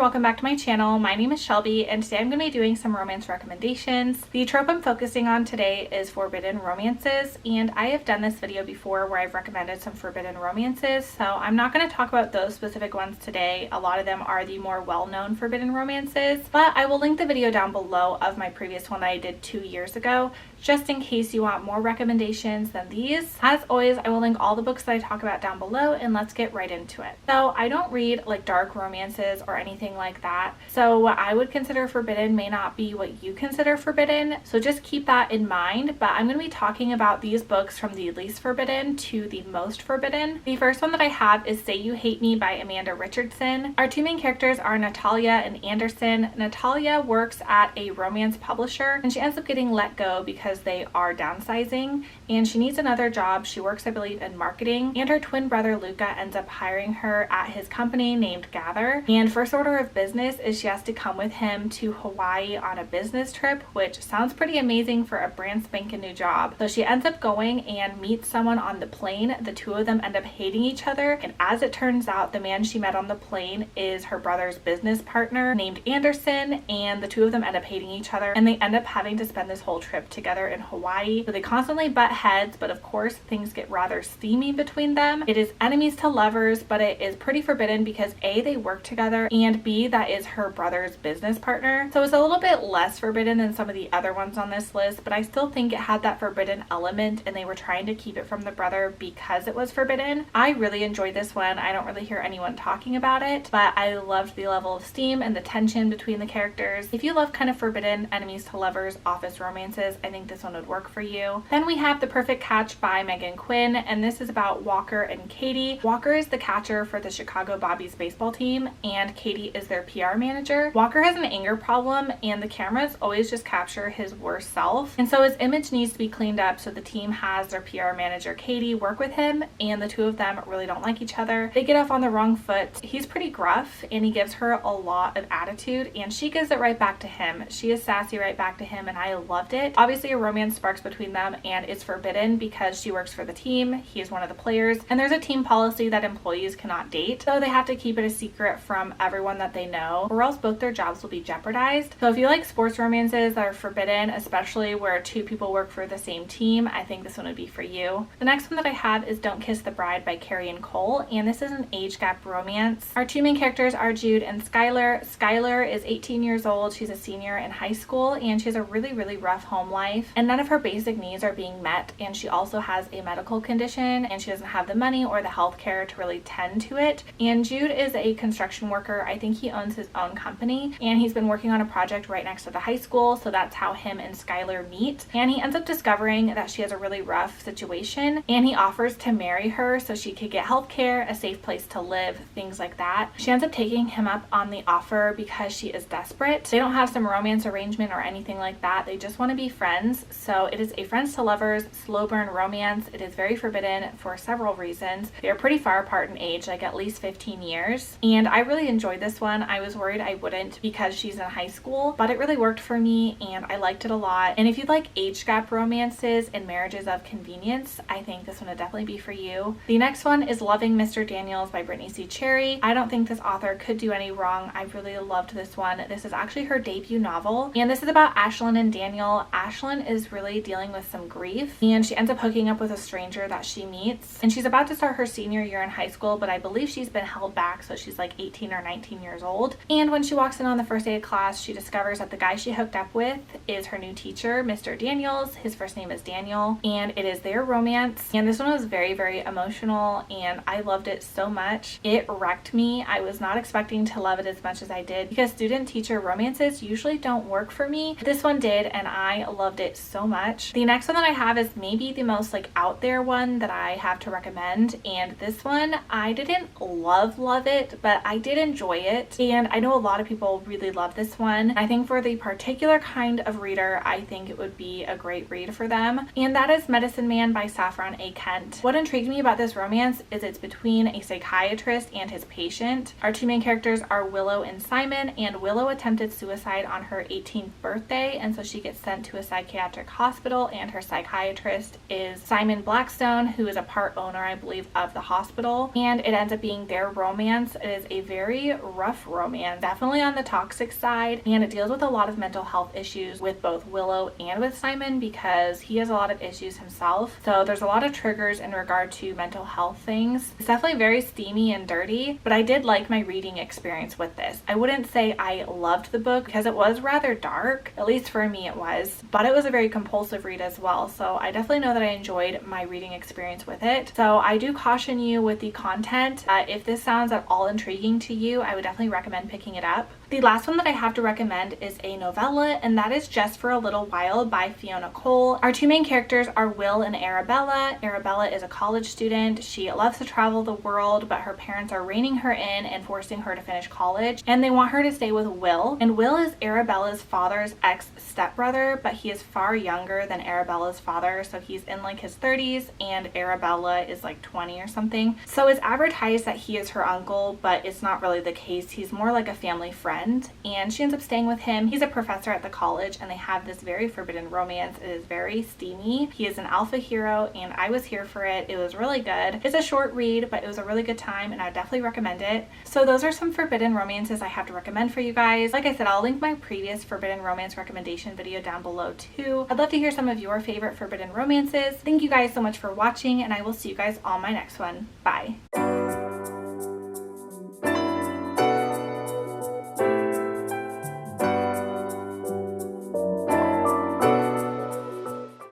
welcome back to my channel. My name is Shelby and today I'm going to be doing some romance recommendations. The trope I'm focusing on today is forbidden romances, and I have done this video before where I've recommended some forbidden romances, so I'm not going to talk about those specific ones today. A lot of them are the more well-known forbidden romances, but I will link the video down below of my previous one that I did 2 years ago, just in case you want more recommendations than these. As always, I will link all the books that I talk about down below, and let's get right into it. So I don't read like dark romances or anything like that, so what I would consider forbidden may not be what you consider forbidden, so just keep that in mind. But I'm going to be talking about these books from the least forbidden to the most forbidden. The first one that I have is Say You Hate Me by Amanda Richardson. Our two main characters are Natalia and Anderson. Natalia works at a romance publisher and she ends up getting let go because they are downsizing and she needs another job. She works, I believe, in marketing, and her twin brother Luca ends up hiring her at his company named Gather. And first order of business is she has to come with him to Hawaii on a business trip, which sounds pretty amazing for a brand spanking new job. So she ends up going and meets someone on the plane. The two of them end up hating each other, and as it turns out, the man she met on the plane is her brother's business partner named Anderson, and the two of them end up hating each other and they end up having to spend this whole trip together in Hawaii. So they constantly butt heads, but of course things get rather steamy between them. It is enemies to lovers, but it is pretty forbidden because A, they work together, and B, that is her brother's business partner. So it's a little bit less forbidden than some of the other ones on this list, but I still think it had that forbidden element and they were trying to keep it from the brother because it was forbidden. I really enjoyed this one. I don't really hear anyone talking about it, but I loved the level of steam and the tension between the characters. If you love kind of forbidden enemies to lovers office romances, I think this one would work for you. Then we have The Perfect Catch by Megan Quinn, and this is about Walker and Katie. Walker is the catcher for the Chicago Bobbies baseball team and Katie is their PR manager. Walker has an anger problem and the cameras always just capture his worst self, and so his image needs to be cleaned up, so the team has their PR manager Katie work with him, and the two of them really don't like each other. They get off on the wrong foot. He's pretty gruff and he gives her a lot of attitude and she gives it right back to him. She is sassy right back to him and I loved it. Obviously a romance sparks between them and it's forbidden because she works for the team, he is one of the players, and there's a team policy that employees cannot date, so they have to keep it a secret from everyone that they know or else both their jobs will be jeopardized. So if you like sports romances that are forbidden, especially where two people work for the same team, I think this one would be for you. The next one that I have is Don't Kiss the Bride by Carrie and Cole, and this is an age gap romance. Our two main characters are Jude and Skylar. Skylar is 18 years old. She's a senior in high school and she has a really rough home life and none of her basic needs are being met, and she also has a medical condition and she doesn't have the money or the health care to really tend to it. And Jude is a construction worker. I think he owns his own company and he's been working on a project right next to the high school, so that's how him and Skylar meet, and he ends up discovering that she has a really rough situation and he offers to marry her so she could get health care, a safe place to live, things like that. She ends up taking him up on the offer because she is desperate. They don't have some romance arrangement or anything like that. They just want to be friends. So it is a friends to lovers slow burn romance. It is very forbidden for several reasons. They are pretty far apart in age, like at least 15 years. And I really enjoyed this one. I was worried I wouldn't because she's in high school, but it really worked for me and I liked it a lot. And if you like age gap romances and marriages of convenience, I think this one would definitely be for you. The next one is Loving Mr. Daniels by Brittany C. Cherry. I don't think this author could do any wrong. I really loved this one. This is actually her debut novel and this is about Ashlyn and Daniel. Ashlyn is really dealing with some grief and she ends up hooking up with a stranger that she meets, and she's about to start her senior year in high school, but I believe she's been held back, so she's like 18 or 19 years old. And when she walks in on the first day of class, she discovers that the guy she hooked up with is her new teacher, Mr. Daniels. His first name is Daniel and it is their romance, and this one was very emotional and I loved it so much. It wrecked me. I was not expecting to love it as much as I did because student teacher romances usually don't work for me. This one did and I loved it so much. The next one that I have is maybe the most like out there one that I have to recommend, and this one I didn't love it, but I did enjoy it, and I know a lot of people really love this one. I think for the particular kind of reader, I think it would be a great read for them, and that is Medicine Man by Saffron A. Kent. What intrigued me about this romance is it's between a psychiatrist and his patient. Our two main characters are Willow and Simon, and Willow attempted suicide on her 18th birthday, and so she gets sent to a psychiatric psychiatric hospital, and her psychiatrist is Simon Blackstone, who is a part owner, I believe, of the hospital. And it ends up being their romance. It is a very rough romance, definitely on the toxic side, and it deals with a lot of mental health issues with both Willow and with Simon because he has a lot of issues himself. So there's a lot of triggers in regard to mental health things. It's definitely very steamy and dirty, but I did like my reading experience with this. I wouldn't say I loved the book because it was rather dark, at least for me it was, but it was a very compulsive read as well. So I definitely know that I enjoyed my reading experience with it. So I do caution you with the content. If this sounds at all intriguing to you, I would definitely recommend picking it up. The last one that I have to recommend is a novella, and that is Just for a Little While by Fiona Cole. Our two main characters are Will and Arabella. Arabella is a college student. She loves to travel the world, but her parents are reining her in and forcing her to finish college, and they want her to stay with Will. And Will is Arabella's father's ex-stepbrother, but he is far younger than Arabella's father, so he's in like his 30s, and Arabella is like 20 or something. So it's advertised that he is her uncle, but it's not really the case. He's more like a family friend, and she ends up staying with him. He's a professor at the college, and they have this very forbidden romance. It is very steamy. He is an alpha hero, and I was here for it. It was really good. It's a short read, but it was a really good time, and I would definitely recommend it. So those are some forbidden romances I have to recommend for you guys. Like I said, I'll link my previous forbidden romance recommendation video down below too. I'd love to hear some of your favorite forbidden romances. Thank you guys so much for watching, and I will see you guys on my next one. Bye.